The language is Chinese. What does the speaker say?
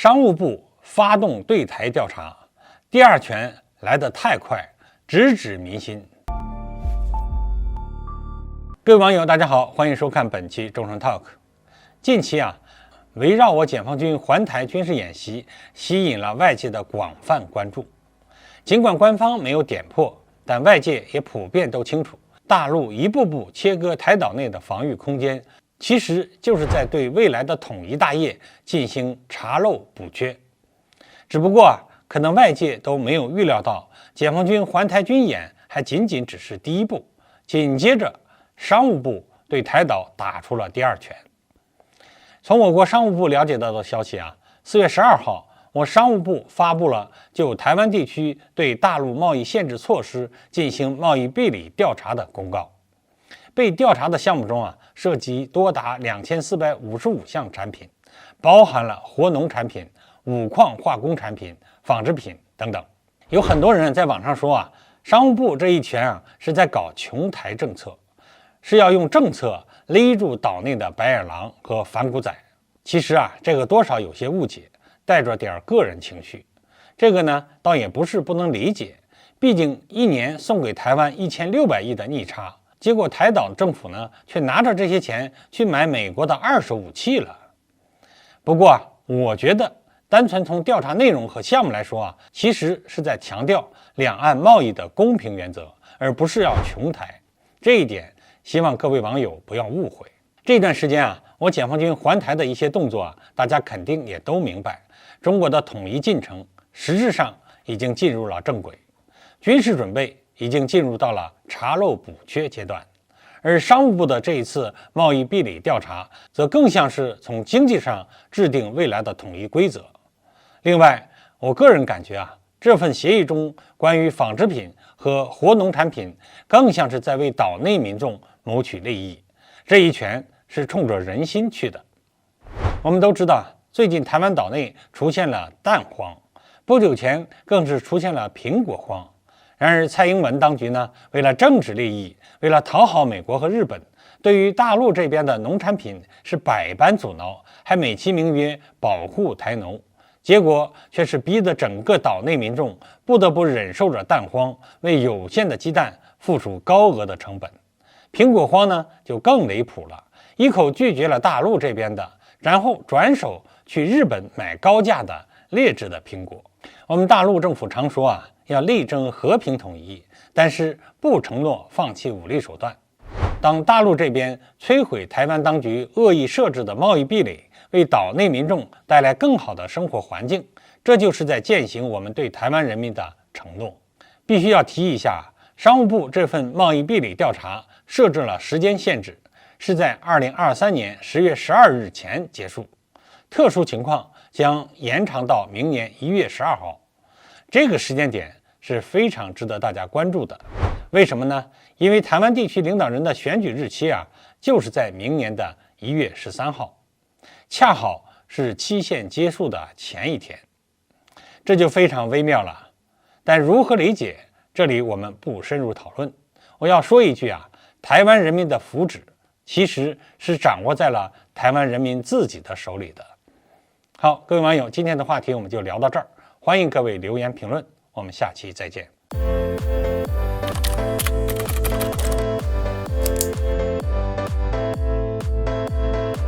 商务部发动对台调查，第二拳来得太快，直指民心。各位网友，大家好，欢迎收看本期中诚 Talk。近期围绕我解放军环台军事演习，吸引了外界的广泛关注。尽管官方没有点破，但外界也普遍都清楚，大陆一步步切割台岛内的防御空间，其实就是在对未来的统一大业进行查漏补缺。只不过可能外界都没有预料到，解放军环台军演还仅仅只是第一步，紧接着商务部对台岛打出了第二拳。从我国商务部了解到的消息4月12号，我商务部发布了就台湾地区对大陆贸易限制措施进行贸易壁垒调查的公告。被调查的项目中涉及多达2455项产品，包含了活农产品、五矿化工产品、纺织品等等。有很多人在网上说商务部这一拳是在搞穷台政策，是要用政策勒住岛内的白眼狼和反骨仔。其实这个多少有些误解，带着点个人情绪。这个呢倒也不是不能理解，毕竟一年送给台湾1600亿的逆差，结果台岛政府呢却拿着这些钱去买美国的二手武器了。不过我觉得单纯从调查内容和项目来说其实是在强调两岸贸易的公平原则，而不是要穷台。这一点希望各位网友不要误会。这段时间我解放军环台的一些动作大家肯定也都明白，中国的统一进程实质上已经进入了正轨，军事准备已经进入到了查漏补缺阶段，而商务部的这一次贸易壁垒调查则更像是从经济上制定未来的统一规则。另外，我个人感觉这份协议中关于纺织品和活农产品更像是在为岛内民众谋取利益，这一拳是冲着人心去的。我们都知道，最近台湾岛内出现了蛋荒，不久前更是出现了苹果荒。然而蔡英文当局呢，为了政治利益，为了讨好美国和日本，对于大陆这边的农产品是百般阻挠，还美其名曰保护台农，结果却是逼得整个岛内民众不得不忍受着蛋荒，为有限的鸡蛋付出高额的成本。苹果荒呢就更离谱了，一口拒绝了大陆这边的，然后转手去日本买高价的劣质的苹果。我们大陆政府常说要力争和平统一，但是不承诺放弃武力手段。当大陆这边摧毁台湾当局恶意设置的贸易壁垒，为岛内民众带来更好的生活环境，这就是在践行我们对台湾人民的承诺。必须要提一下，商务部这份贸易壁垒调查设置了时间限制，是在2023年10月12日前结束，特殊情况将延长到明年1月12号。这个时间点是非常值得大家关注的。为什么呢？因为台湾地区领导人的选举日期就是在明年的1月13号，恰好是期限结束的前一天，这就非常微妙了。但如何理解，这里我们不深入讨论。我要说一句台湾人民的福祉其实是掌握在了台湾人民自己的手里的。好，各位网友，今天的话题我们就聊到这儿，欢迎各位留言评论，我们下期再见。